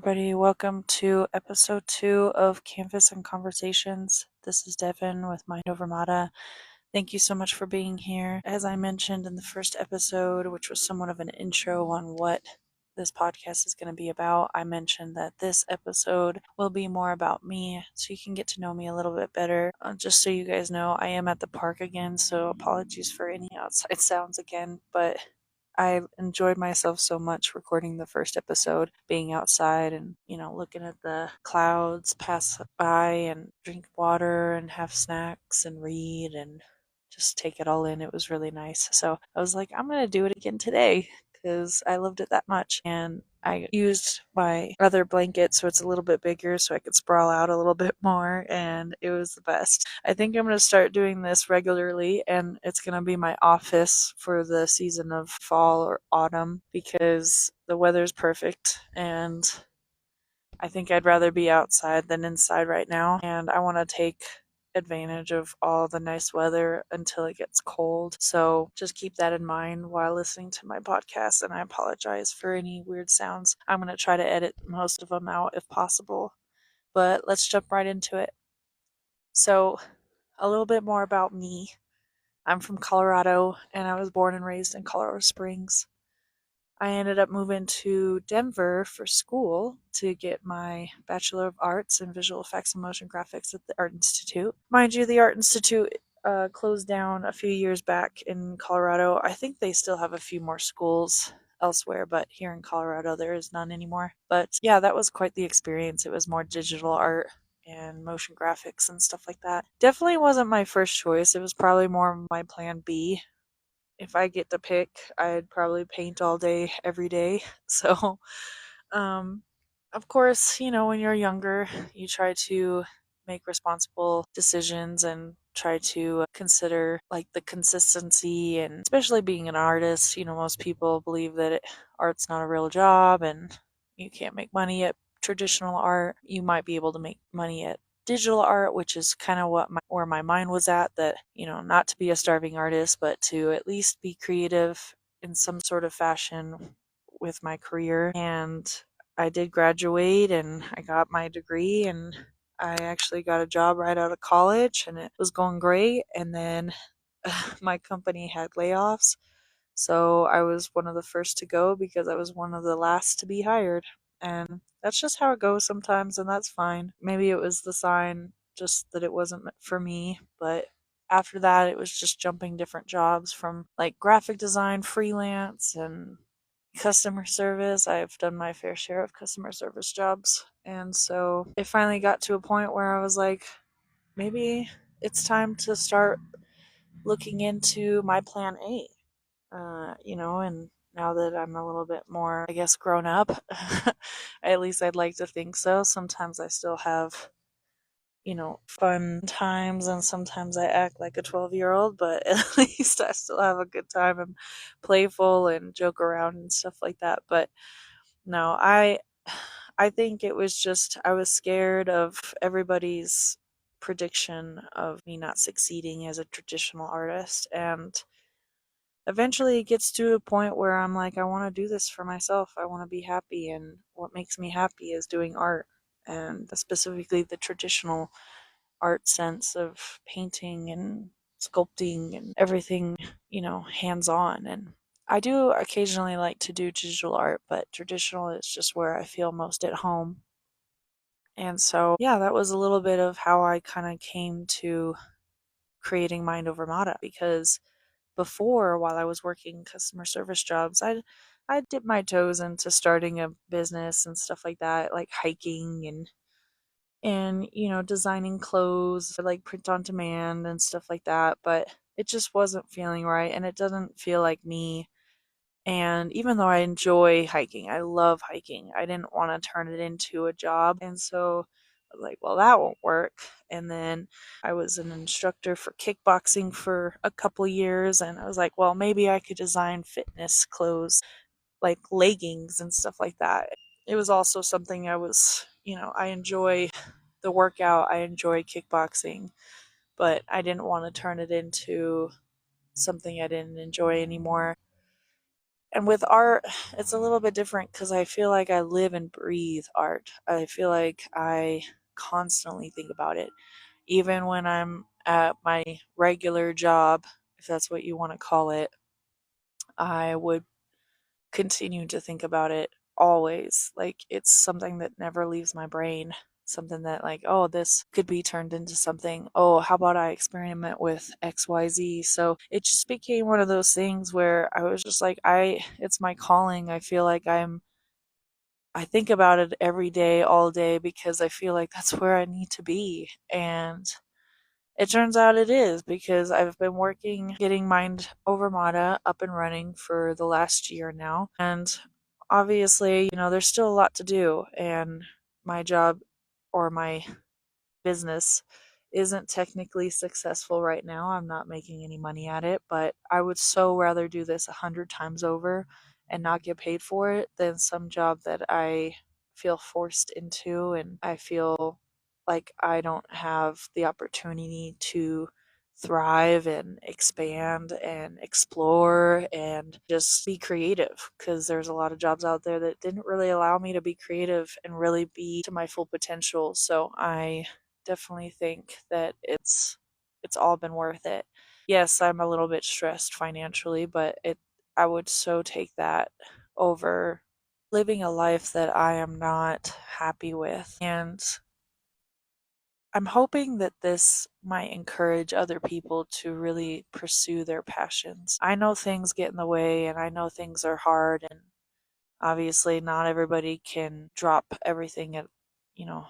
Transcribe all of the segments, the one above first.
everybody. Welcome to episode 2 of Canvas and Conversations. This is Devyn with Mind Over Mata. Thank you so much for being here. As I mentioned in the first episode, which was somewhat of an intro on what this podcast is going to be about, I mentioned that this episode will be more about me, so you can get to know me a little bit better. Just so you guys know, I am at the park again, so apologies for any outside sounds again, but I enjoyed myself so much recording the first episode, being outside and, looking at the clouds pass by and drink water and have snacks and read and just take it all in. It was really nice. So I was like, I'm going to do it again today because I loved it that much. And I used my other blanket so it's a little bit bigger so I could sprawl out a little bit more, and it was the best. I think I'm going to start doing this regularly, and it's going to be my office for the season of fall or autumn because the weather's perfect, and I think I'd rather be outside than inside right now, and I want to take advantage of all the nice weather until it gets cold. So just keep that in mind while listening to my podcast, and I apologize for any weird sounds. I'm going to try to edit most of them out if possible, but let's jump right into it. So, a little bit more about me. I'm from Colorado, and I was born and raised in Colorado Springs. I ended up moving to Denver for school to get my Bachelor of Arts in Visual Effects and Motion Graphics at the Art Institute. Mind you, the Art Institute closed down a few years back in Colorado. I think they still have a few more schools elsewhere, but here in Colorado there is none anymore. But yeah, that was quite the experience. It was more digital art and motion graphics and stuff like that. Definitely wasn't my first choice. It was probably more my plan B. If I get to pick, I'd probably paint all day, every day. So, um, of course, when you're younger, you try to make responsible decisions and try to consider like the consistency, and especially being an artist, most people believe that art's not a real job and you can't make money at traditional art. You might be able to make money at digital art, which is kind of where my mind was at, that not to be a starving artist, but to at least be creative in some sort of fashion with my career. And I did graduate and I got my degree, and I actually got a job right out of college, and it was going great. And then my company had layoffs, so I was one of the first to go because I was one of the last to be hired. And that's just how it goes sometimes, and that's fine. Maybe it was the sign just that it wasn't meant for me, but after that it was just jumping different jobs from like graphic design, freelance, and customer service. I've done my fair share of customer service jobs. And so it finally got to a point where I was like, maybe it's time to start looking into my plan A. And now that I'm a little bit more, I guess, grown up, at least I'd like to think so. Sometimes I still have, fun times, and sometimes I act like a 12-year-old, but at least I still have a good time and playful and joke around and stuff like that. But no, I think it was just I was scared of everybody's prediction of me not succeeding as a traditional artist, and eventually it gets to a point where I'm like, I want to do this for myself. I want to be happy, and what makes me happy is doing art, and specifically the traditional art sense of painting and sculpting and everything, hands on. And I do occasionally like to do digital art, but traditional is just where I feel most at home. And so, yeah, that was a little bit of how I kind of came to creating Mind Over Mata, because before, while I was working customer service jobs, I dipped my toes into starting a business and stuff like that, like hiking and designing clothes like print on demand and stuff like that. But it just wasn't feeling right, and it doesn't feel like me. And even though I enjoy hiking, I love hiking, I didn't want to turn it into a job. And so I was like, well, that won't work. And then I was an instructor for kickboxing for a couple years, and I was like, well, maybe I could design fitness clothes like leggings and stuff like that. It was also something I enjoy the workout, I enjoy kickboxing, but I didn't want to turn it into something I didn't enjoy anymore. And with art, it's a little bit different because I feel like I live and breathe art. I feel like I constantly think about it. Even when I'm at my regular job, if that's what you want to call it, I would continue to think about it always. Like it's something that never leaves my brain. Something that, like, oh, this could be turned into something. Oh, how about I experiment with XYZ? So it just became one of those things where I was just like, it's my calling. I feel like I think about it every day, all day, because I feel like that's where I need to be. And it turns out it is, because I've been working getting Mind Over Mata up and running for the last year now. And obviously, there's still a lot to do. And my job, or my business, isn't technically successful right now. I'm not making any money at it, but I would so rather do this 100 times over and not get paid for it than some job that I feel forced into and I feel like I don't have the opportunity to thrive and expand and explore and just be creative, because there's a lot of jobs out there that didn't really allow me to be creative and really be to my full potential. So I definitely think that it's all been worth it. Yes, I'm a little bit stressed financially, but I would so take that over living a life that I am not happy with. And I'm hoping that this might encourage other people to really pursue their passions. I know things get in the way and I know things are hard, and obviously not everybody can drop everything you know,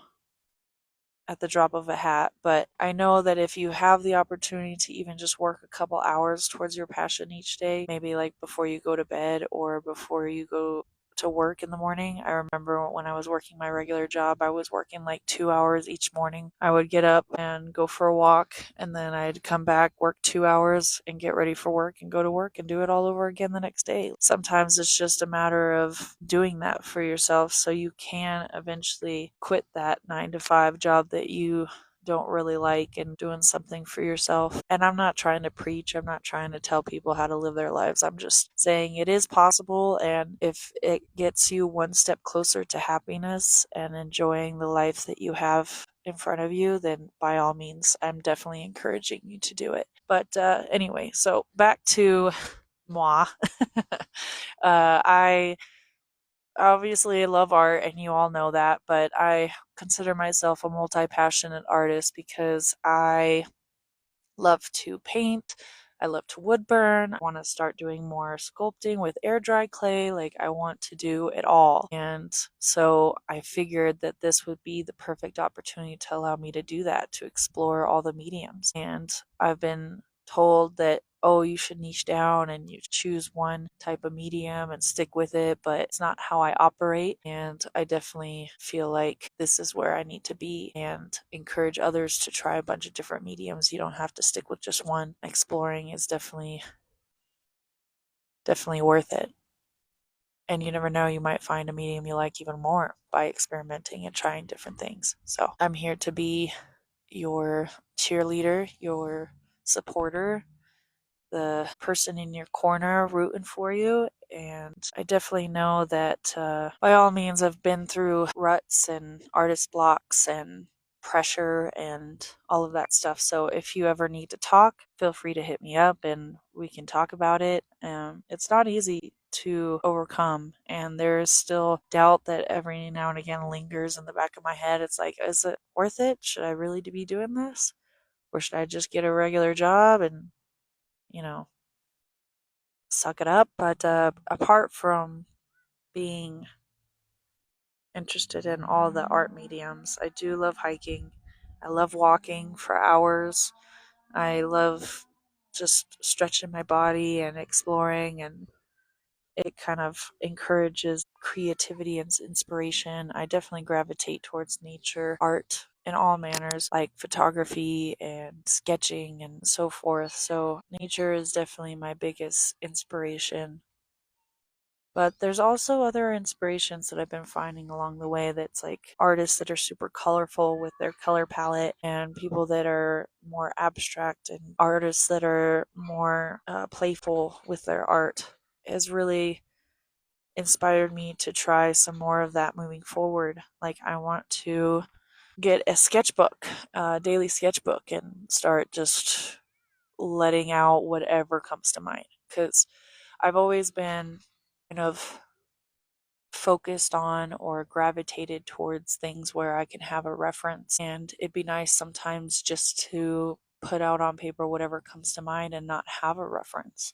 at the drop of a hat. But I know that if you have the opportunity to even just work a couple hours towards your passion each day, maybe like before you go to bed or before you go to work in the morning. I remember when I was working my regular job, I was working like 2 hours each morning. I would get up and go for a walk, and then I'd come back, work 2 hours, and get ready for work and go to work and do it all over again the next day. Sometimes it's just a matter of doing that for yourself so you can eventually quit that 9 to 5 job that you don't really like and doing something for yourself. And I'm not trying to preach, I'm not trying to tell people how to live their lives. I'm just saying it is possible, and if it gets you one step closer to happiness and enjoying the life that you have in front of you, then by all means, I'm definitely encouraging you to do it. But anyway, so back to moi. I obviously love art, and you all know that, but I consider myself a multi passionate artist because I love to paint. I love to wood burn. I want to start doing more sculpting with air dry clay. Like, I want to do it all. And so I figured that this would be the perfect opportunity to allow me to do that, to explore all the mediums. And I've been told that, oh, you should niche down and you choose one type of medium and stick with it, but it's not how I operate. And I definitely feel like this is where I need to be and encourage others to try a bunch of different mediums. You don't have to stick with just one. Exploring is definitely worth it. And you never know, you might find a medium you like even more by experimenting and trying different things. So I'm here to be your cheerleader, your supporter, the person in your corner rooting for you. And I definitely know that by all means, I've been through ruts and artist blocks and pressure and all of that stuff. So if you ever need to talk, feel free to hit me up and we can talk about it. It's not easy to overcome, and there's still doubt that every now and again lingers in the back of my head. It's like, is it worth it? Should I really be doing this? Or should I just get a regular job and, you know, suck it up? But apart from being interested in all the art mediums, I do love hiking. I love walking for hours. I love just stretching my body and exploring, and it kind of encourages creativity and inspiration. I definitely gravitate towards nature, art in all manners, like photography and sketching and so forth. So, nature is definitely my biggest inspiration. But there's also other inspirations that I've been finding along the way, that's like artists that are super colorful with their color palette, and people that are more abstract, and artists that are more playful with their art. has really inspired me to try some more of that moving forward. Like, I want to get a sketchbook, a daily sketchbook, and start just letting out whatever comes to mind. Because I've always been kind of focused on or gravitated towards things where I can have a reference. And it'd be nice sometimes just to put out on paper whatever comes to mind and not have a reference,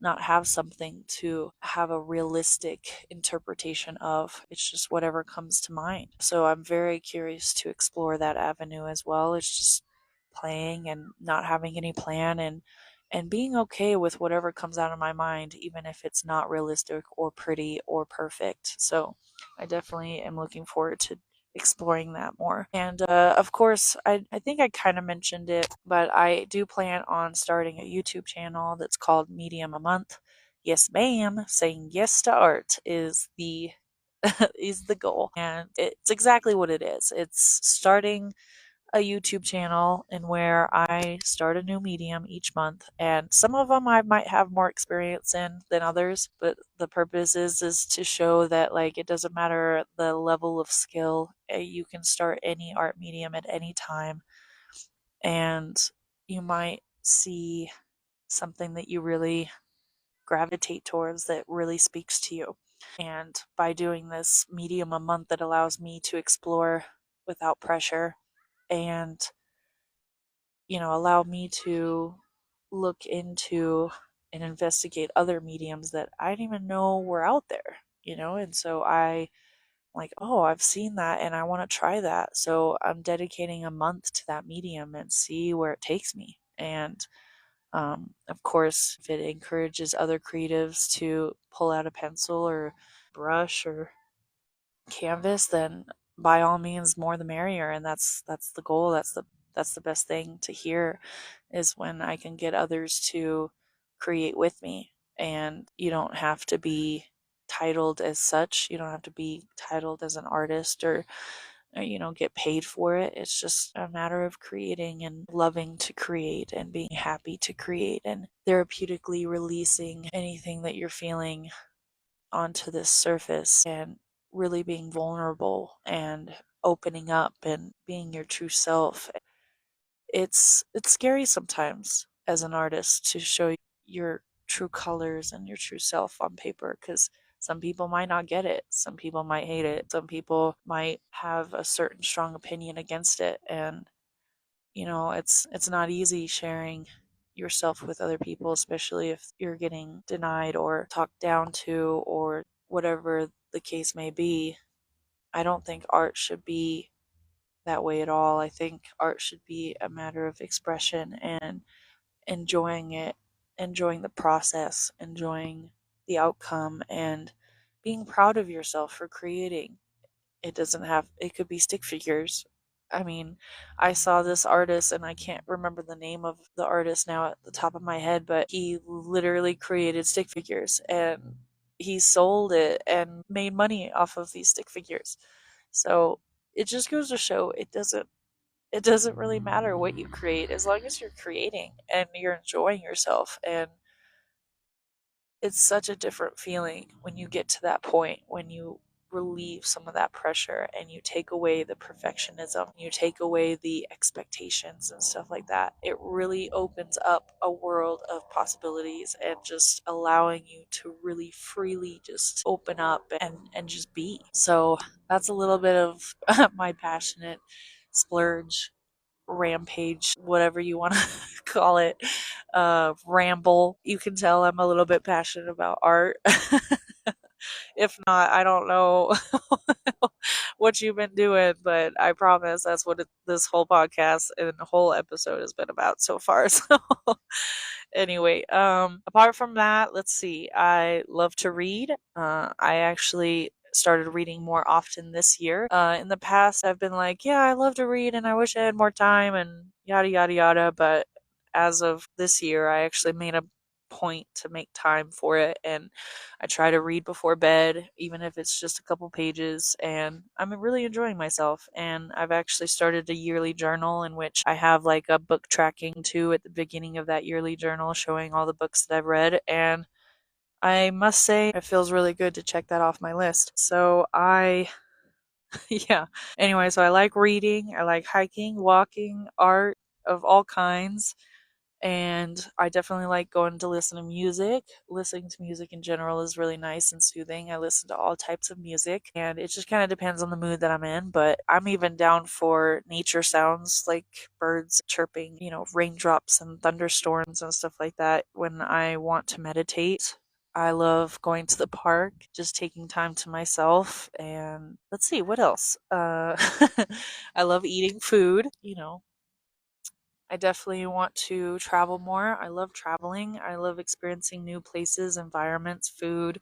not have something to have a realistic interpretation of. It's just whatever comes to mind. So I'm very curious to explore that avenue as well. It's just playing and not having any plan, and being okay with whatever comes out of my mind, even if it's not realistic or pretty or perfect. So I definitely am looking forward to exploring that more. And of course, I think I kind of mentioned it, but I do plan on starting a YouTube channel that's called Medium a Month. Yes, ma'am. Saying yes to art is the is the goal, and it's exactly what it is. It's starting a YouTube channel in where I start a new medium each month, and some of them I might have more experience in than others, but the purpose is to show that, like, it doesn't matter the level of skill, you can start any art medium at any time, and you might see something that you really gravitate towards that really speaks to you. And by doing this medium a month, that allows me to explore without pressure, and allow me to look into and investigate other mediums that I didn't even know were out there. And so I like, oh, I've seen that and I want to try that. So I'm dedicating a month to that medium and see where it takes me. And of course, if it encourages other creatives to pull out a pencil or brush or canvas, then by all means, more the merrier. And that's the goal. That's the best thing to hear, is when I can get others to create with me. And you don't have to be titled as such. You don't have to be titled as an artist, or get paid for it. It's just a matter of creating and loving to create and being happy to create and therapeutically releasing anything that you're feeling onto this surface, and really being vulnerable and opening up and being your true self. It's scary sometimes as an artist to show your true colors and your true self on paper, because some people might not get it. Some people might hate it. Some people might have a certain strong opinion against it. And it's not easy sharing yourself with other people, especially if you're getting denied or talked down to or whatever the case may be. I don't think art should be that way at all. I think art should be a matter of expression and enjoying it, enjoying the process, enjoying the outcome, and being proud of yourself for creating. It could be stick figures. I mean, I saw this artist, and I can't remember the name of the artist now at the top of my head, but he literally created stick figures, and he sold it and made money off of these stick figures. So it just goes to show, it doesn't really matter what you create, as long as you're creating and you're enjoying yourself. And it's such a different feeling when you get to that point, when you relieve some of that pressure and you take away the perfectionism, you take away the expectations and stuff like that. It really opens up a world of possibilities, and just allowing you to really freely just open up and just be. So that's a little bit of my passionate splurge, rampage, whatever you want to call it, ramble. You can tell I'm a little bit passionate about art. If not, I don't know what you've been doing, but I promise that's what this whole podcast and the whole episode has been about so far. So anyway, apart from that, let's see. I love to read. I actually started reading more often this year. In the past, I've been like, yeah, I love to read and I wish I had more time and yada, yada, yada. But as of this year, I actually made a point to make time for it. And I try to read before bed, even if it's just a couple pages. And I'm really enjoying myself. And I've actually started a yearly journal in which I have like a book tracking too at the beginning of that yearly journal, showing all the books that I've read. And I must say it feels really good to check that off my list. So yeah. Anyway, so I like reading, I like hiking, walking, art of all kinds. And I definitely like going to listen to music. Listening to music in general is really nice and soothing. I listen to all types of music, and it just kind of depends on the mood that I'm in. But I'm even down for nature sounds like birds chirping, raindrops and thunderstorms and stuff like that when I want to meditate. I love going to the park, just taking time to myself. And let's see, what else? I love eating food, I definitely want to travel more. I love traveling. I love experiencing new places, environments, food,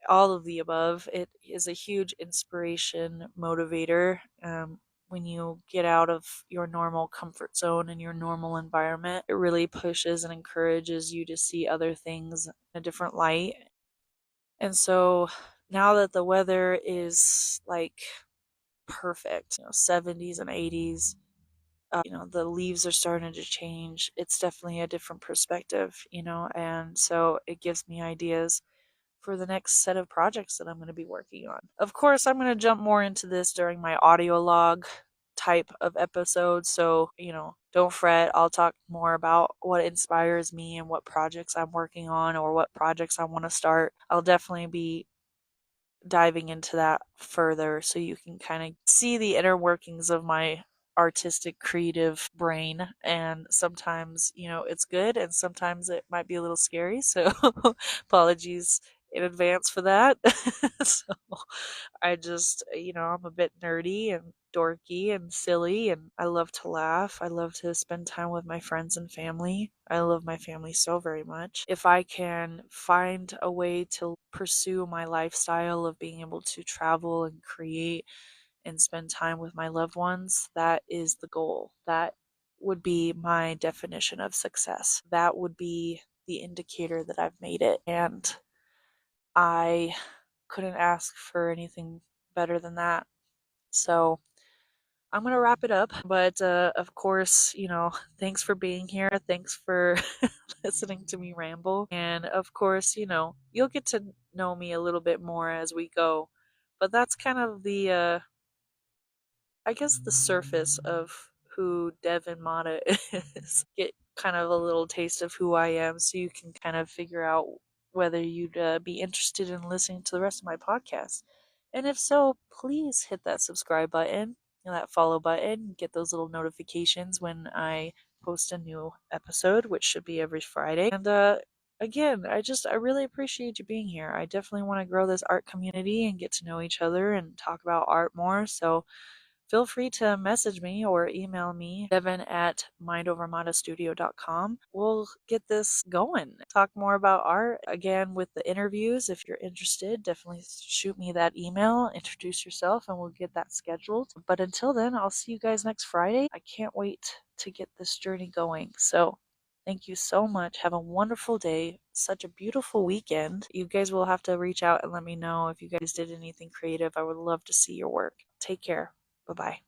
all of the above. It is a huge inspiration motivator. When you get out of your normal comfort zone and your normal environment, it really pushes and encourages you to see other things in a different light. And so now that the weather is like perfect, 70s and 80s, the leaves are starting to change. It's definitely a different perspective, and so it gives me ideas for the next set of projects that I'm going to be working on. Of course, I'm going to jump more into this during my audio log type of episodes, so, don't fret. I'll talk more about what inspires me and what projects I'm working on or what projects I want to start. I'll definitely be diving into that further so you can kind of see the inner workings of my artistic creative brain. And sometimes it's good and sometimes it might be a little scary, so apologies in advance for that. So I just, I'm a bit nerdy and dorky and silly, and I love to laugh. I love to spend time with my friends and family. I love my family so very much. If I can find a way to pursue my lifestyle of being able to travel and create and spend time with my loved ones, that is the goal. That would be my definition of success. That would be the indicator that I've made it. And I couldn't ask for anything better than that. So I'm going to wrap it up. But of course, thanks for being here. Thanks for listening to me ramble. And of course, you'll get to know me a little bit more as we go. But that's kind of I guess, the surface of who Devyn Mata is. Get kind of a little taste of who I am so you can kind of figure out whether you'd be interested in listening to the rest of my podcast. And if so, please hit that subscribe button and that follow button. Get those little notifications when I post a new episode, which should be every Friday. And again, I really appreciate you being here. I definitely want to grow this art community and get to know each other and talk about art more. So feel free to message me or email me, devyn@mindovermatastudio.com. We'll get this going. Talk more about art. Again, with the interviews, if you're interested, definitely shoot me that email, introduce yourself, and we'll get that scheduled. But until then, I'll see you guys next Friday. I can't wait to get this journey going. So thank you so much. Have a wonderful day. Such a beautiful weekend. You guys will have to reach out and let me know if you guys did anything creative. I would love to see your work. Take care. Bye bye.